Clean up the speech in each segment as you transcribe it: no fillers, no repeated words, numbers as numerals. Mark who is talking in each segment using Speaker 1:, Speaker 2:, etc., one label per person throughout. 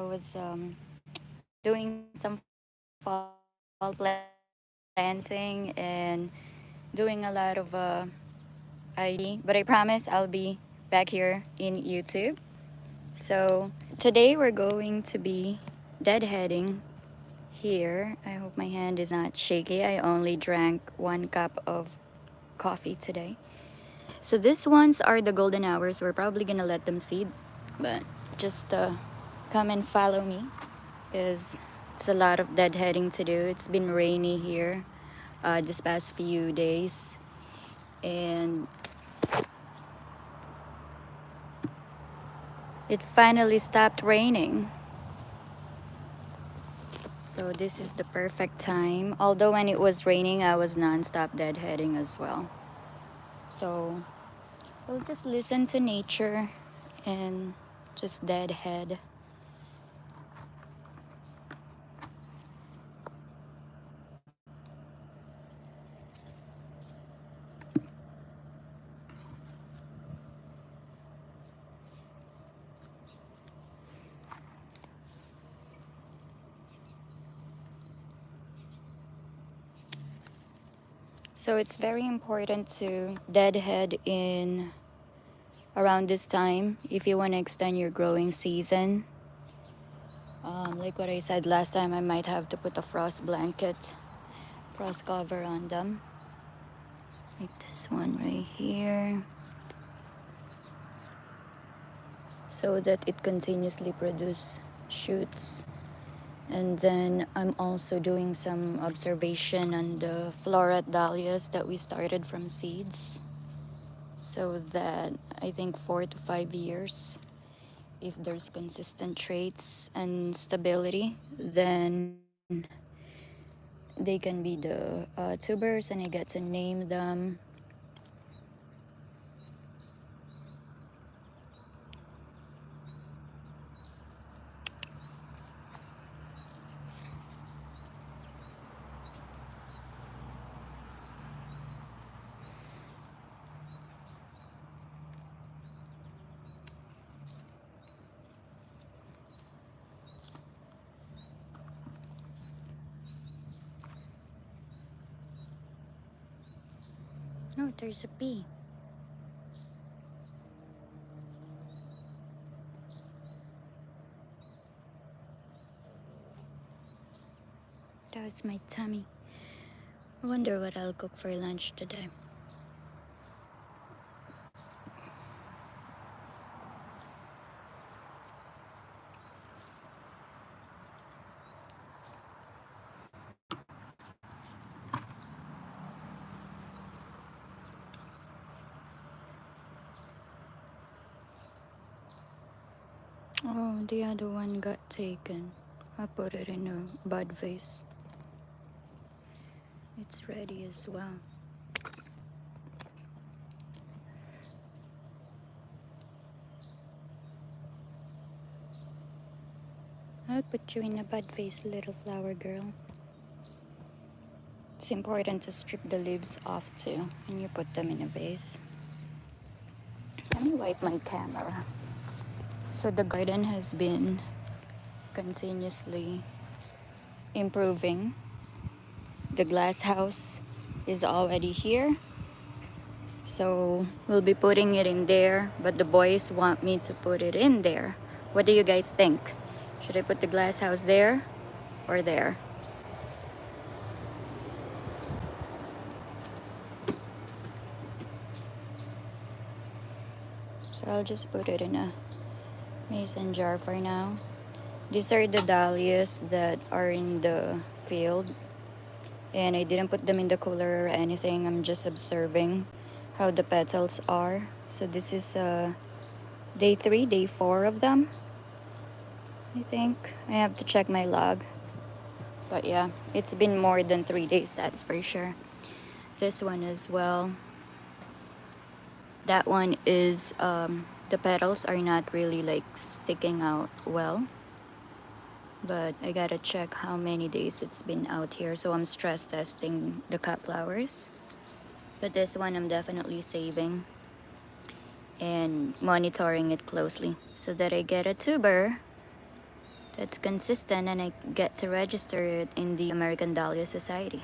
Speaker 1: was doing some fall planting and doing a lot of ID. But I promise I'll be back here in YouTube. So today we're going to be deadheading here. I hope my hand is not shaky. I only drank 1 cup of coffee today. So these ones are the golden hours. We're probably gonna let them seed, but just come and follow me because it's a lot of deadheading to do. It's been rainy here this past few days, and it finally stopped raining. So this is the perfect time. Although when it was raining, I was non-stop deadheading as well. So we'll just listen to nature and just deadhead. So it's very important to deadhead in around this time if you want to extend your growing season. Like what I said last time, I might have to put a frost blanket, frost cover on them. Like this one right here. So that it continuously produce shoots. And then I'm also doing some observation on the floret dahlias that we started from seeds. So that I think 4 to 5 years, if there's consistent traits and stability, then they can be the tubers and I get to name them. Oh, there's a bee. That was my tummy. I wonder what I'll cook for lunch today. Oh, the other one got taken. I put it in a bud vase. It's ready as well. I'll put you in a bud vase, little flower girl. It's important to strip the leaves off too when you put them in a vase. Let me wipe my camera. So the garden has been continuously improving. The glass house is already here. So we'll be putting it in there, but the boys want me to put it in there. What do you guys think? Should I put the glass house there or there? So I'll just put it in a mason jar for now. These are the dahlias that are in the field, and I didn't put them in the cooler or anything. I'm just observing how the petals are. So this is day 3, day 4 of them, I think. I have to check my log. But yeah, it's been more than 3 days, that's for sure. This one as well. That one is, the petals are not really like sticking out well. But I gotta check how many days it's been out here. So I'm stress testing the cut flowers. But this one I'm definitely saving and monitoring it closely so that I get a tuber that's consistent and I get to register it in the American Dahlia Society.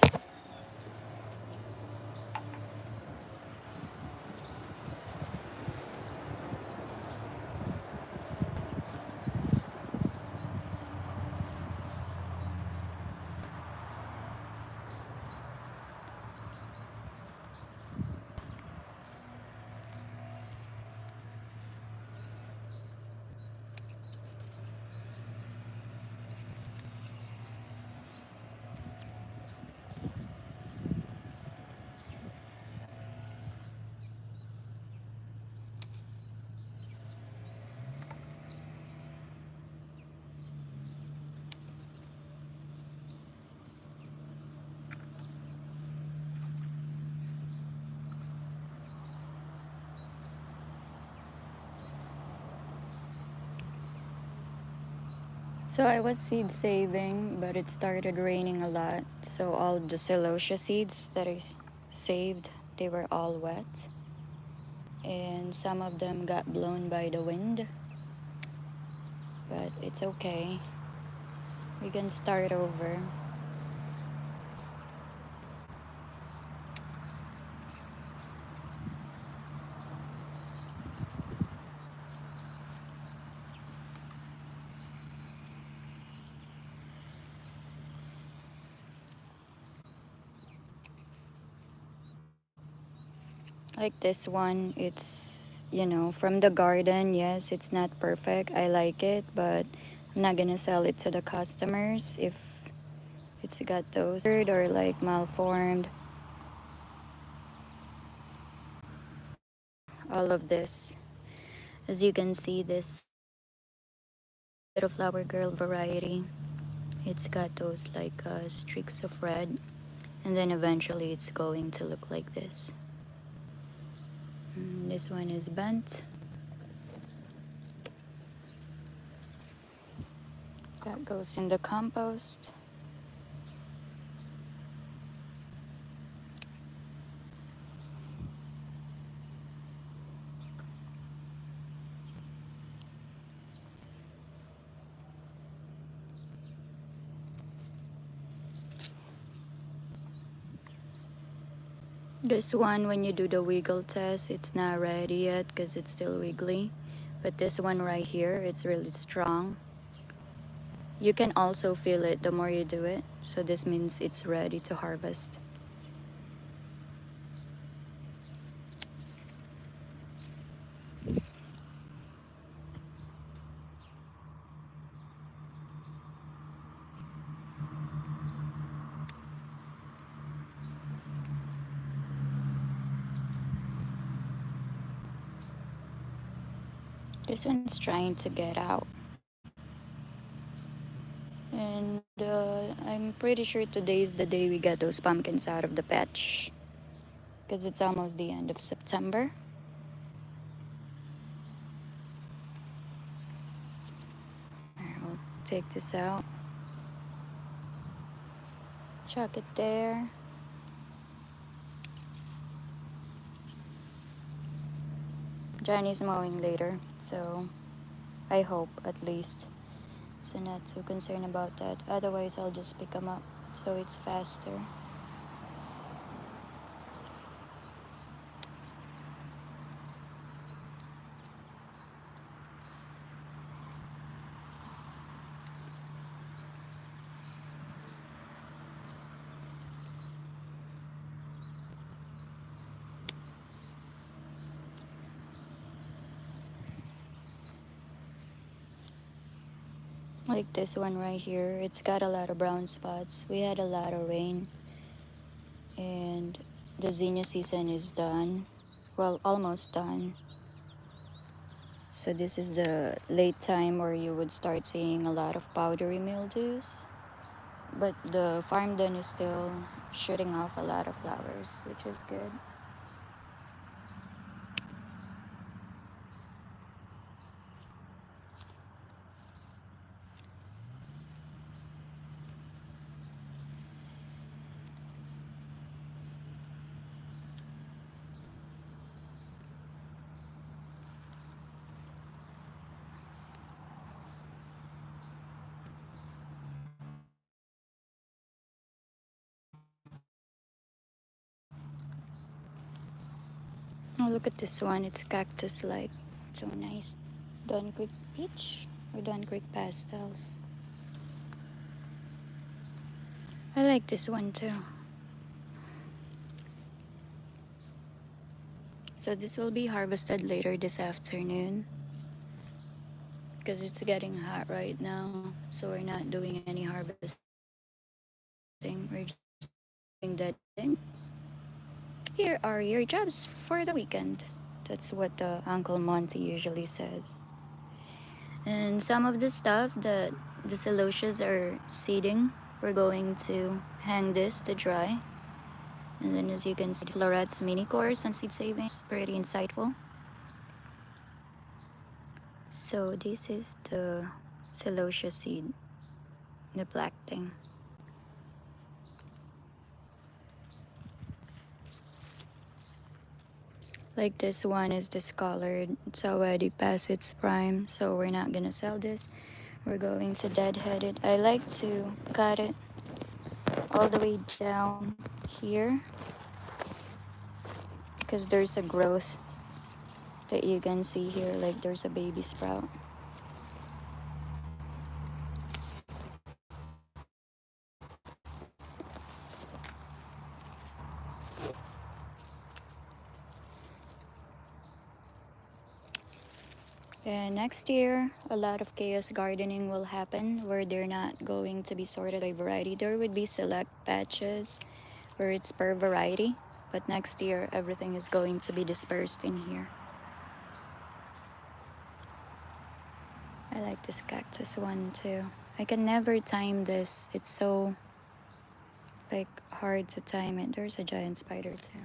Speaker 1: So I was seed saving, but it started raining a lot. So all the celosia seeds that I saved, they were all wet. And some of them got blown by the wind. But it's okay. We can start over. Like this one, it's, from the garden. Yes, it's not perfect. I like it, but I'm not gonna sell it to the customers if it's got those or like malformed. All of this. As you can see, this little flower girl variety, it's got those like streaks of red, and then eventually it's going to look like this. This one is bent. That goes in the compost. This one, when you do the wiggle test, it's not ready yet because it's still wiggly. But this one right here, it's really strong. You can also feel it the more you do it. So this means it's ready to harvest. This one's trying to get out. And I'm pretty sure today is the day we get those pumpkins out of the patch. Because it's almost the end of September. Alright, we'll take this out. Chuck it there. Johnny's mowing later, so I hope at least. So not too concerned about that. Otherwise, I'll just pick them up so it's faster. Like this one right here, it's got a lot of brown spots. We had a lot of rain, and the zinnia season is done. Well, almost done. So this is the late time where you would start seeing a lot of powdery mildews. But the farm den is still shooting off a lot of flowers, which is good. Oh, look at this one. It's cactus like. So nice. Dawn Creek Peach or Dawn Creek Pastels. I like this one too. So this will be harvested later this afternoon because it's getting hot right now. So we're not doing any harvesting. We're just doing deadheading. Here are your jobs for the weekend. That's what the Uncle Monty usually says. And some of the stuff that the celosias are seeding, we're going to hang this to dry. And then as you can see, Florette's mini course on seed savings, pretty insightful. So this is the celosia seed, the black thing. Like this one is discolored. It's already past its prime, so we're not gonna sell this. We're going to deadhead it. I like to cut it all the way down here because there's a growth that you can see here, like there's a baby sprout. And next year, a lot of chaos gardening will happen where they're not going to be sorted by variety. There would be select patches where it's per variety, but next year, everything is going to be dispersed in here. I like this cactus one too. I can never time this. It's so like hard to time it. There's a giant spider too.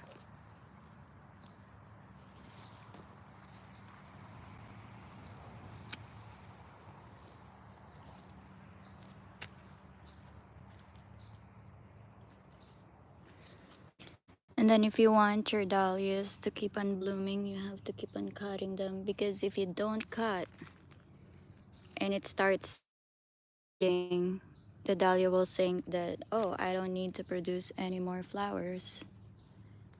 Speaker 1: And then if you want your dahlias to keep on blooming, you have to keep on cutting them because if you don't cut and it starts fading, the dahlia will think that, oh, I don't need to produce any more flowers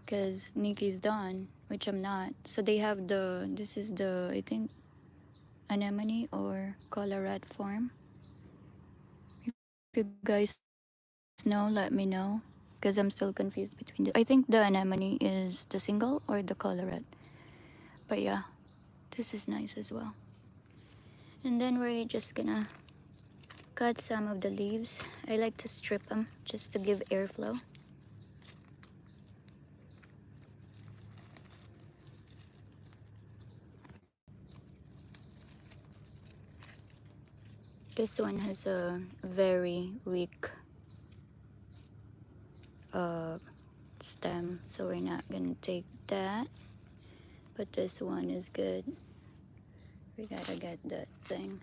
Speaker 1: because Nikki's done, which I'm not. So they have this is the, I think, anemone or colorat form. If you guys know, let me know because I'm still confused between the. I think the anemone is the single or the colorat. But yeah, this is nice as well. And then we're just gonna cut some of the leaves. I like to strip them just to give airflow. This one has a very weak uh, stem, so we're not gonna take that. But this one is good. We gotta get that thing.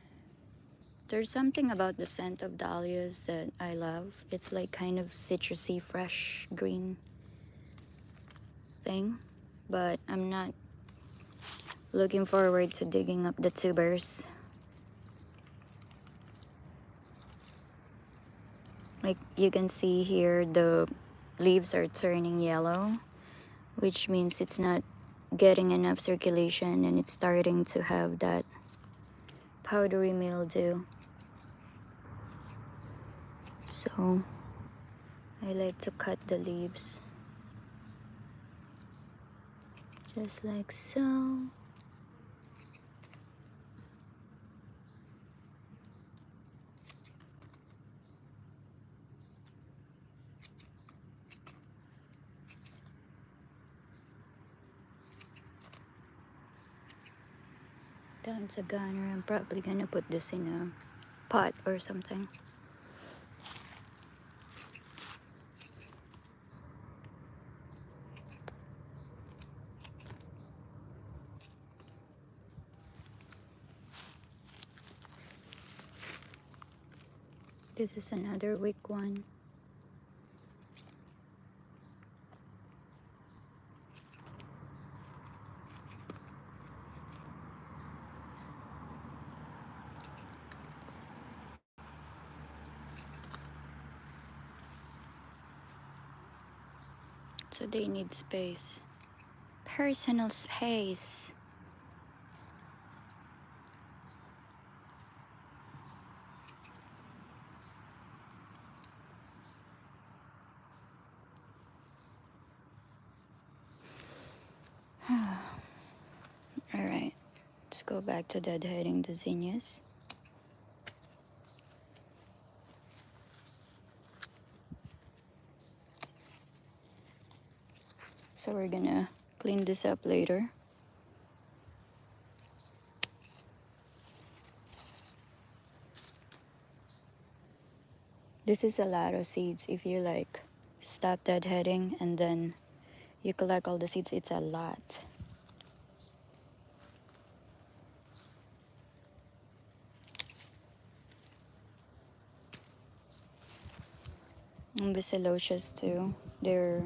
Speaker 1: There's something about the scent of dahlias that I love. It's like kind of citrusy, fresh green thing. But I'm not looking forward to digging up the tubers. Like you can see here, the leaves are turning yellow, which means it's not getting enough circulation and it's starting to have that powdery mildew. So I like to cut the leaves just like so. Down to gunner. I'm probably gonna put this in a pot or something. This is another weak one. So they need space. personal space. Alright, let's go back to deadheading the zinnias. So we're gonna clean this up later. This is a lot of seeds. If you like stop deadheading and then you collect all the seeds, it's a lot. And the celosias too, they're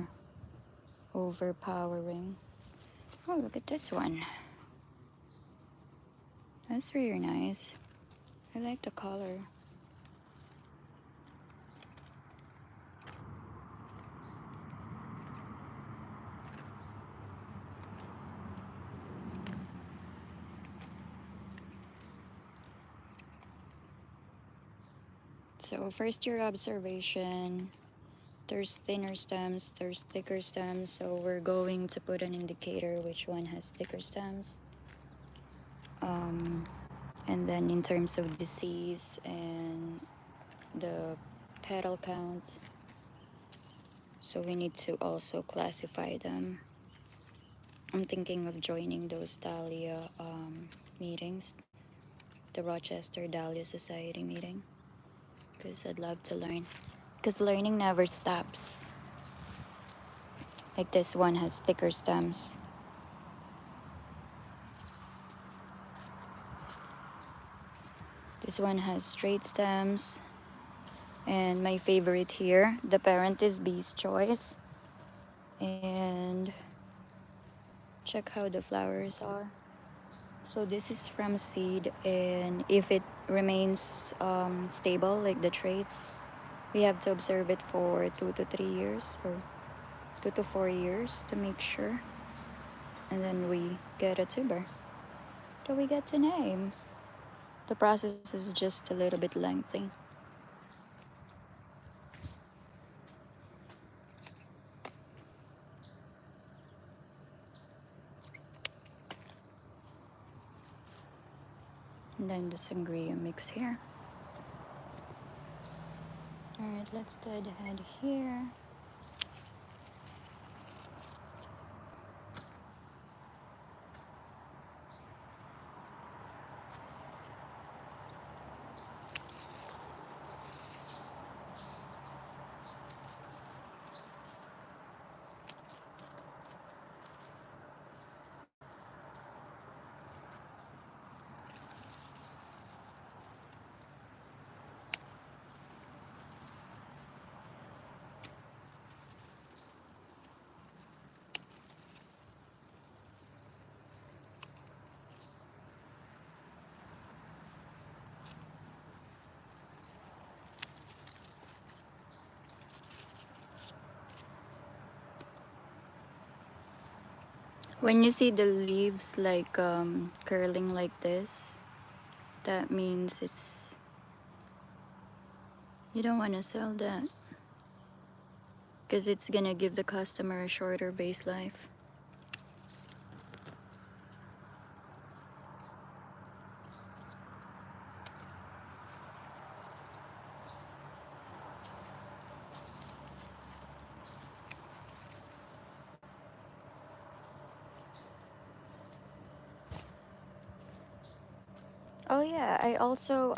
Speaker 1: overpowering. Oh, look at this one. That's really nice. I like the color. So first year observation, there's thinner stems, there's thicker stems. So we're going to put an indicator which one has thicker stems. And then in terms of disease and the petal count, so we need to also classify them. I'm thinking of joining those dahlia meetings, the Rochester Dahlia Society meeting, because I'd love to learn. Because learning never stops. Like this one has thicker stems. This one has straight stems. And my favorite here, the parent is Bee's Choice. And check how the flowers are. So this is from seed, and if it remains stable, like the traits, we have to observe it for 2 to 3 years or 2 to 4 years to make sure. And then we get a tuber that we get to name. The process is just a little bit lengthy. And then the sangria mix here. Alright, let's deadhead here. When you see the leaves like curling like this, that means it's, you don't want to sell that because it's gonna give the customer a shorter base life. Oh yeah, I also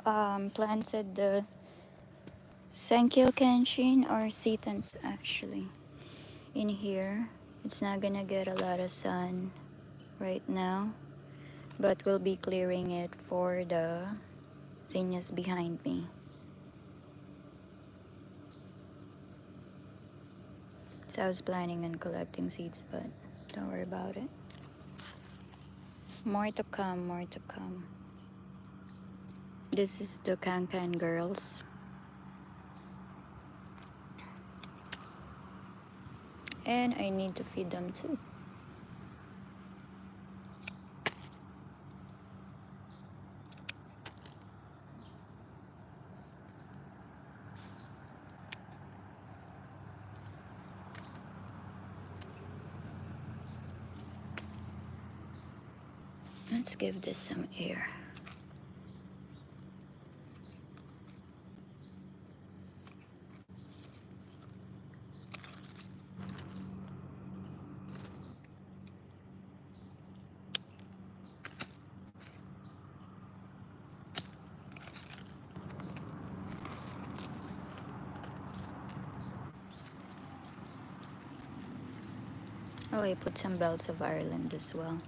Speaker 1: planted the Senkyo Kenshin or Setans actually in here. It's not gonna get a lot of sun right now, but we'll be clearing it for the zinnias behind me. So I was planning on collecting seeds, but don't worry about it. More to come, more to come. This is the Kankan girls. And I need to feed them too. Let's give this some air. Oh, I put some bells of Ireland as well.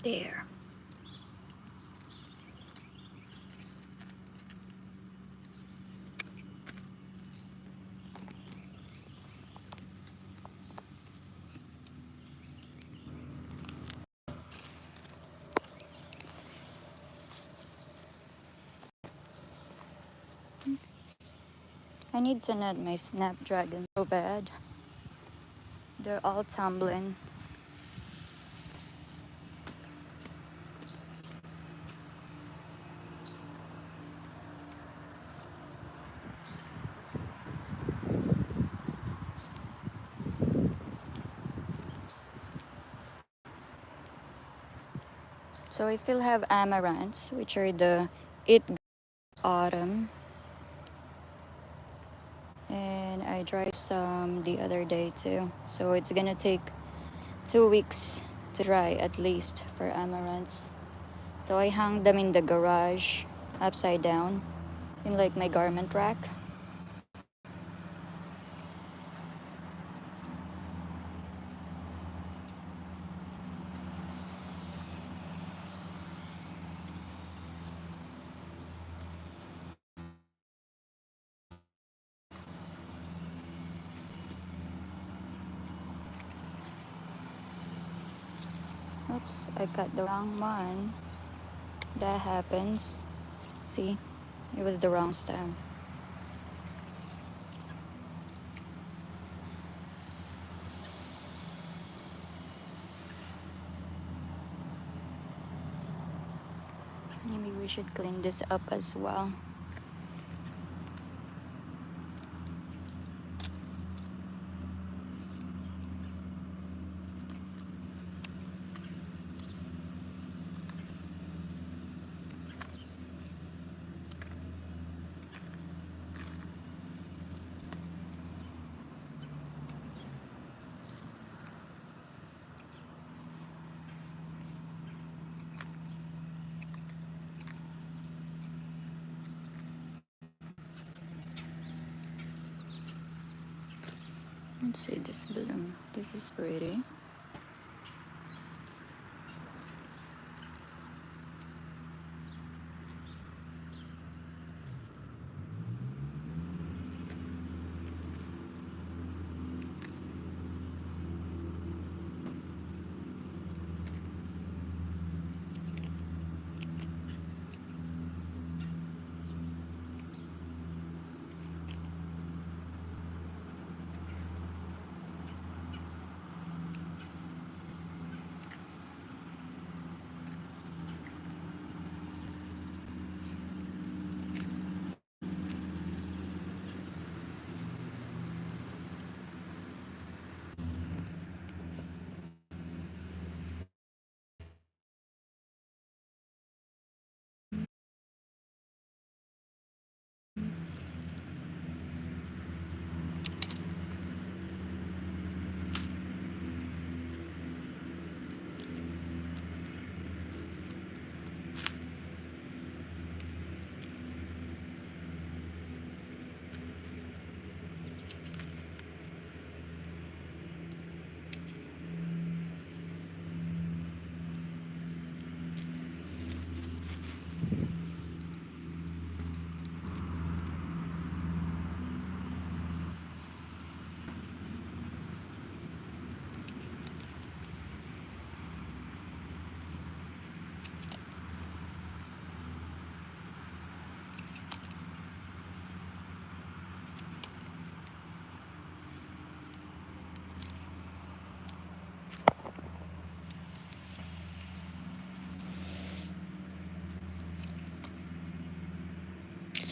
Speaker 1: There. I need to net my snapdragon so bad. They're all tumbling. So I still have amaranths, which are the it autumn. And I dried some the other day too. So it's gonna take 2 weeks to dry at least for amaranths. So I hung them in the garage upside down in like my garment rack. Oops, I got the wrong one. That happens. See, it was the wrong stem. Maybe we should clean this up as well. Let's see this bloom. This is pretty.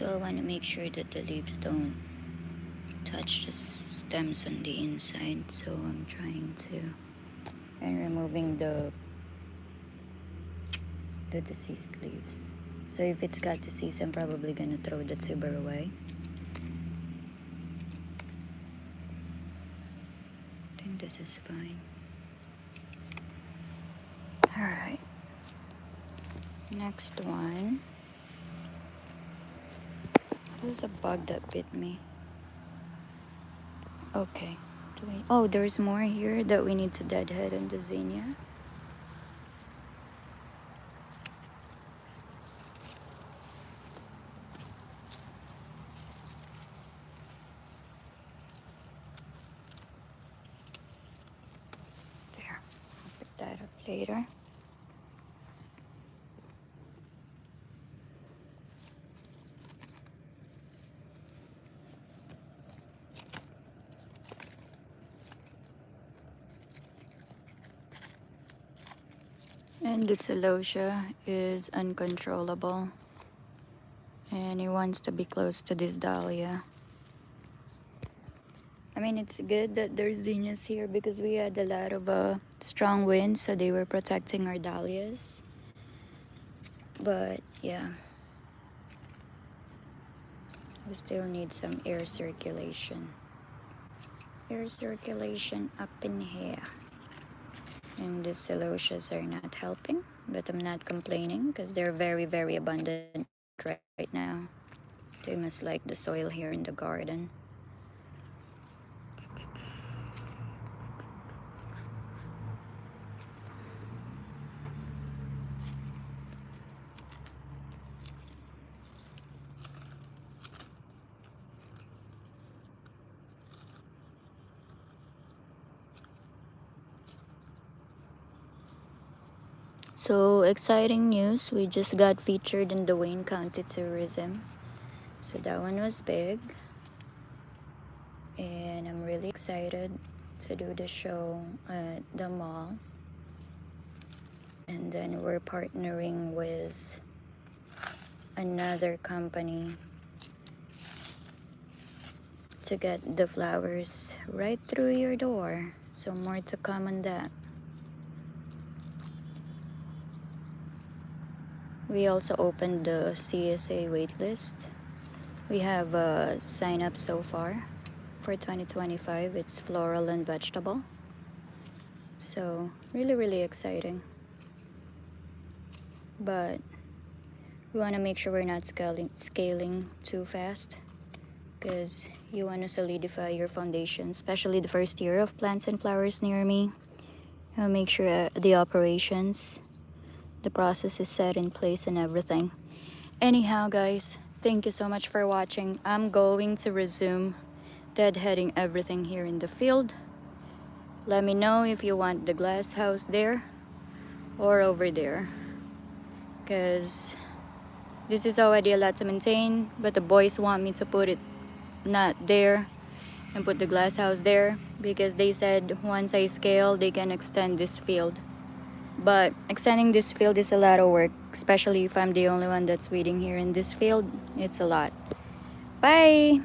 Speaker 1: So I want to make sure that the leaves don't touch the stems on the inside. So I'm trying to, and removing the deceased leaves. So if it's got disease, I'm probably gonna throw the tuber away. I think this is fine. Alright. Next one. There's a bug that bit me. Okay. Oh, there's more here that we need to deadhead on the zinnia. There. I'll pick that up later. And the celosia is uncontrollable. And he wants to be close to this dahlia. I mean, it's good that there's zinnias here because we had a lot of strong winds, so they were protecting our dahlias. But yeah, we still need some air circulation. Air circulation up in here. And the celosias are not helping, but I'm not complaining because they're very, very abundant right now. They must like the soil here in the garden. So exciting news, we just got featured in the Wayne County Tourism. So that one was big. And I'm really excited to do the show at the mall. And then we're partnering with another company to get the flowers right through your door. So more to come on that. We also opened the CSA waitlist. We have a sign up so far for 2025. It's floral and vegetable. So really, really exciting. But we want to make sure we're not scaling too fast because you want to solidify your foundation, especially the first year of plants and flowers near me. Make sure the operations, the process is set in place and everything. Anyhow, guys, thank you so much for watching. I'm going to resume deadheading everything here in the field. Let me know if you want the glass house there or over there, because this is already a lot to maintain, but the boys want me to put it not there and put the glass house there because they said once I scale they can extend this field. But extending this field is a lot of work, especially if I'm the only one that's weeding here in this field. It's a lot. Bye!